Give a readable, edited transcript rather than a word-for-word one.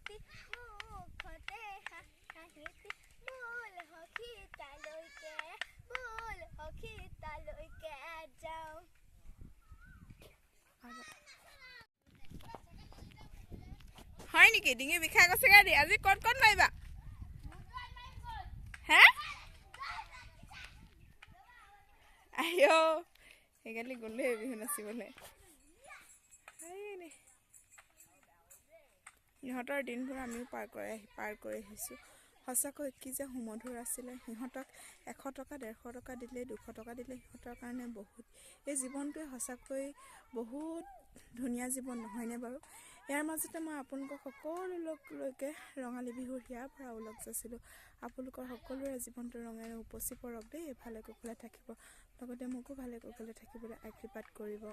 হাঁহিতি মুখতে হাঁহিতি বল সখী তালৈকে যাওঁ হয় নেকি ডিঙি বিষাই গৈছেগৈ দি আজি ক'ত মাৰিবা হে আইঅ সেইকালি গ'লো বিহু নাচিবলৈ ইহঁতৰ দিনবোৰ আমিও পাৰ কৰি আহিছোঁ সঁচাকৈ কি যে সুমধুৰ আছিলে সিহঁতক 100 টকা 150 টকা দিলে 200 টকা দিলে সিহঁতৰ কাৰণে বহুত এই জীৱনটোৱে সঁচাকৈ বহুত ধুনীয়া জীৱন নহয়নে বাৰু ইয়াৰ মাজতে মই আপোনালোকক সকলো লোকলৈকে ৰঙালী বিহুৰ হিয়াৰ পৰা ওলগ যাছিলোঁ আপোনালোকৰ সকলোৰে জীৱনটো ৰঙেৰে উপচি পৰক দেই ভালে কুশলে থাকিব লগতে মোকো ভালে কুশলে থাকিবলৈ আশীৰ্বাদ কৰিব